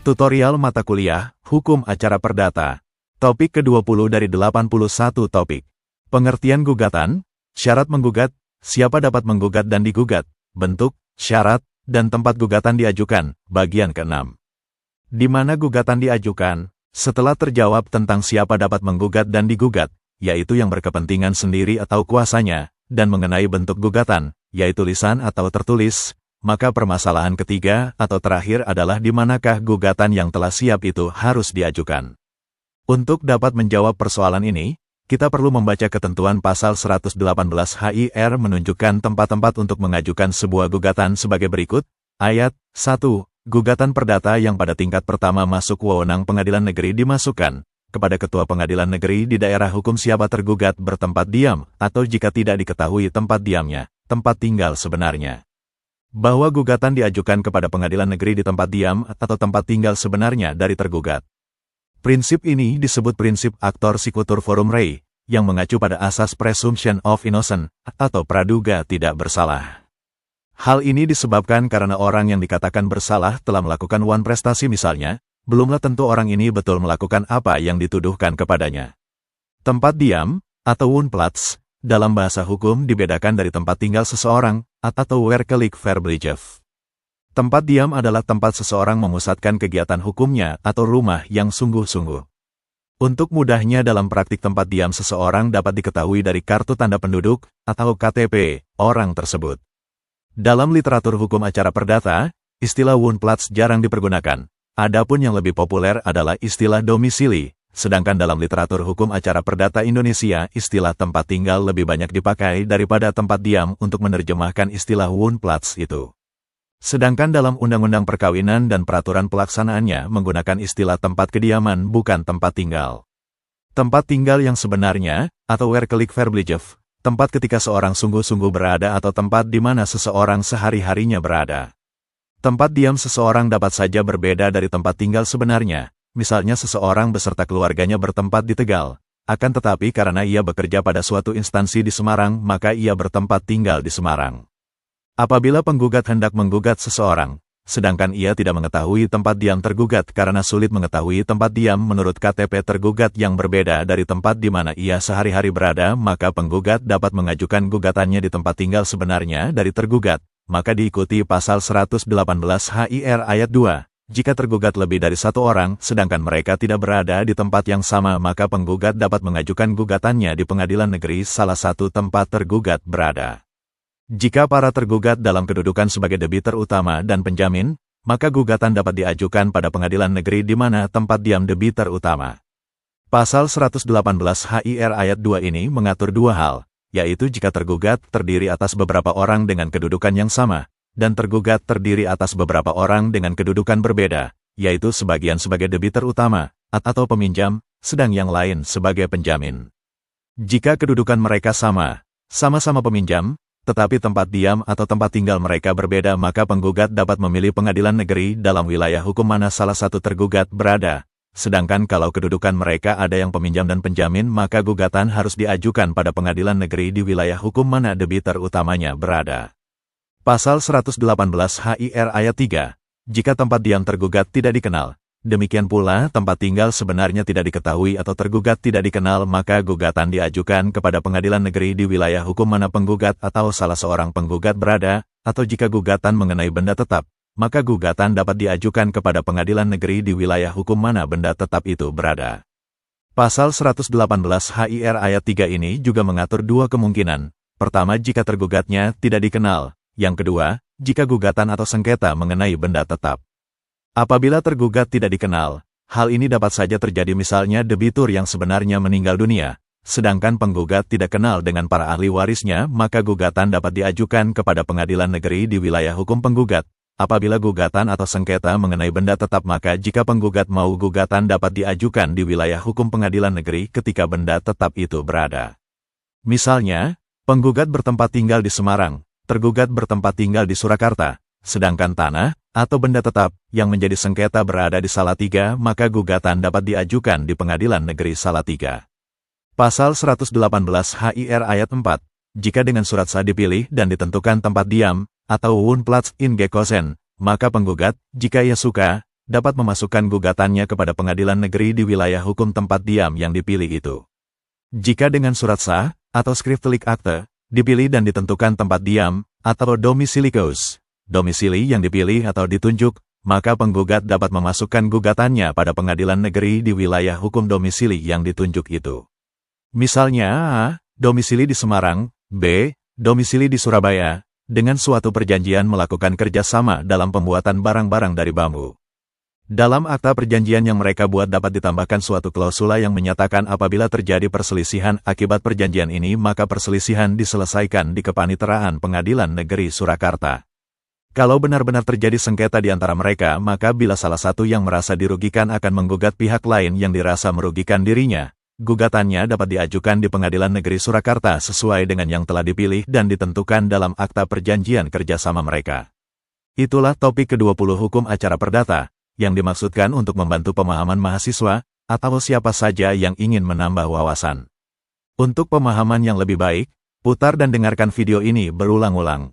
Tutorial mata kuliah, Hukum Acara Perdata. Topik ke-20 dari 81 topik. Pengertian gugatan, syarat menggugat, siapa dapat menggugat dan digugat, bentuk, syarat, dan tempat gugatan diajukan, bagian ke-6. Di mana gugatan diajukan, setelah terjawab tentang siapa dapat menggugat dan digugat, yaitu yang berkepentingan sendiri atau kuasanya, dan mengenai bentuk gugatan, yaitu lisan atau tertulis, maka permasalahan ketiga atau terakhir adalah di manakah gugatan yang telah siap itu harus diajukan. Untuk dapat menjawab persoalan ini, kita perlu membaca ketentuan pasal 118 HIR menunjukkan tempat-tempat untuk mengajukan sebuah gugatan sebagai berikut. Ayat 1. Gugatan perdata yang pada tingkat pertama masuk wewenang pengadilan negeri dimasukkan kepada Ketua Pengadilan Negeri di daerah hukum siapa tergugat bertempat diam, atau jika tidak diketahui tempat diamnya, tempat tinggal sebenarnya. Bahwa gugatan diajukan kepada pengadilan negeri di tempat diam atau tempat tinggal sebenarnya dari tergugat. Prinsip ini disebut prinsip actor sequitur forum rei, yang mengacu pada asas presumption of innocence, atau praduga tidak bersalah. Hal ini disebabkan karena orang yang dikatakan bersalah telah melakukan one prestasi misalnya, belumlah tentu orang ini betul melakukan apa yang dituduhkan kepadanya. Tempat diam, atau wohnplatz, dalam bahasa hukum dibedakan dari tempat tinggal seseorang, atau werkelijk verblijf. Tempat diam adalah tempat seseorang memusatkan kegiatan hukumnya atau rumah yang sungguh-sungguh. Untuk mudahnya dalam praktik tempat diam seseorang dapat diketahui dari kartu tanda penduduk, atau KTP, orang tersebut. Dalam literatur hukum acara perdata, istilah wohnplatz jarang dipergunakan. Adapun yang lebih populer adalah istilah domisili. Sedangkan dalam literatur hukum acara perdata Indonesia, istilah tempat tinggal lebih banyak dipakai daripada tempat diam untuk menerjemahkan istilah wohnplatz itu. Sedangkan dalam Undang-Undang Perkawinan dan peraturan pelaksanaannya menggunakan istilah tempat kediaman bukan tempat tinggal. Tempat tinggal yang sebenarnya, atau werkelijk verblijf, tempat ketika seorang sungguh-sungguh berada atau tempat di mana seseorang sehari-harinya berada. Tempat diam seseorang dapat saja berbeda dari tempat tinggal sebenarnya. Misalnya seseorang beserta keluarganya bertempat di Tegal, akan tetapi karena ia bekerja pada suatu instansi di Semarang, maka ia bertempat tinggal di Semarang. Apabila penggugat hendak menggugat seseorang, sedangkan ia tidak mengetahui tempat diam tergugat karena sulit mengetahui tempat diam menurut KTP tergugat yang berbeda dari tempat di mana ia sehari-hari berada, maka penggugat dapat mengajukan gugatannya di tempat tinggal sebenarnya dari tergugat, maka diikuti pasal 118 HIR ayat 2. Jika tergugat lebih dari satu orang, sedangkan mereka tidak berada di tempat yang sama, maka penggugat dapat mengajukan gugatannya di pengadilan negeri salah satu tempat tergugat berada. Jika para tergugat dalam kedudukan sebagai debitur utama dan penjamin, maka gugatan dapat diajukan pada pengadilan negeri di mana tempat diam debitur utama. Pasal 118 HIR ayat 2 ini mengatur dua hal, yaitu jika tergugat terdiri atas beberapa orang dengan kedudukan yang sama, dan tergugat terdiri atas beberapa orang dengan kedudukan berbeda, yaitu sebagian sebagai debitur utama, atau peminjam, sedang yang lain sebagai penjamin. Jika kedudukan mereka sama-sama peminjam, tetapi tempat diam atau tempat tinggal mereka berbeda, maka penggugat dapat memilih pengadilan negeri dalam wilayah hukum mana salah satu tergugat berada. Sedangkan kalau kedudukan mereka ada yang peminjam dan penjamin, maka gugatan harus diajukan pada pengadilan negeri di wilayah hukum mana debitur utamanya berada. Pasal 118 HIR ayat 3. Jika tempat diam tergugat tidak dikenal, demikian pula tempat tinggal sebenarnya tidak diketahui atau tergugat tidak dikenal, maka gugatan diajukan kepada pengadilan negeri di wilayah hukum mana penggugat atau salah seorang penggugat berada, atau jika gugatan mengenai benda tetap, maka gugatan dapat diajukan kepada pengadilan negeri di wilayah hukum mana benda tetap itu berada. Pasal 118 HIR ayat 3 ini juga mengatur dua kemungkinan. Pertama, jika tergugatnya tidak dikenal. Yang kedua, jika gugatan atau sengketa mengenai benda tetap. Apabila tergugat tidak dikenal, hal ini dapat saja terjadi misalnya debitur yang sebenarnya meninggal dunia, sedangkan penggugat tidak kenal dengan para ahli warisnya, maka gugatan dapat diajukan kepada pengadilan negeri di wilayah hukum penggugat. Apabila gugatan atau sengketa mengenai benda tetap, maka jika penggugat mau, gugatan dapat diajukan di wilayah hukum pengadilan negeri ketika benda tetap itu berada. Misalnya, penggugat bertempat tinggal di Semarang, tergugat bertempat tinggal di Surakarta, sedangkan tanah atau benda tetap yang menjadi sengketa berada di Salatiga, maka gugatan dapat diajukan di Pengadilan Negeri Salatiga. Pasal 118 HIR ayat 4. Jika dengan surat sah dipilih dan ditentukan tempat diam, atau wohnplatz in Gekosen, maka penggugat, jika ia suka, dapat memasukkan gugatannya kepada pengadilan negeri di wilayah hukum tempat diam yang dipilih itu. Jika dengan surat sah, atau skriptelik akte, dipilih dan ditentukan tempat diam, atau domisili kos, domisili yang dipilih atau ditunjuk, maka penggugat dapat memasukkan gugatannya pada pengadilan negeri di wilayah hukum domisili yang ditunjuk itu. Misalnya A. Domisili di Semarang, B. Domisili di Surabaya, dengan suatu perjanjian melakukan kerjasama dalam pembuatan barang-barang dari bambu. Dalam akta perjanjian yang mereka buat dapat ditambahkan suatu klausula yang menyatakan apabila terjadi perselisihan akibat perjanjian ini maka perselisihan diselesaikan di Kepaniteraan Pengadilan Negeri Surakarta. Kalau benar-benar terjadi sengketa di antara mereka, maka bila salah satu yang merasa dirugikan akan menggugat pihak lain yang dirasa merugikan dirinya, gugatannya dapat diajukan di Pengadilan Negeri Surakarta sesuai dengan yang telah dipilih dan ditentukan dalam akta perjanjian kerjasama mereka. Itulah topik ke-20 hukum acara perdata, yang dimaksudkan untuk membantu pemahaman mahasiswa, atau siapa saja yang ingin menambah wawasan. Untuk pemahaman yang lebih baik, putar dan dengarkan video ini berulang-ulang.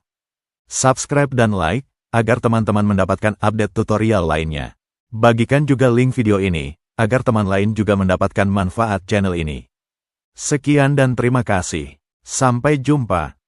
Subscribe dan like, agar teman-teman mendapatkan update tutorial lainnya. Bagikan juga link video ini, agar teman lain juga mendapatkan manfaat channel ini. Sekian dan terima kasih. Sampai jumpa.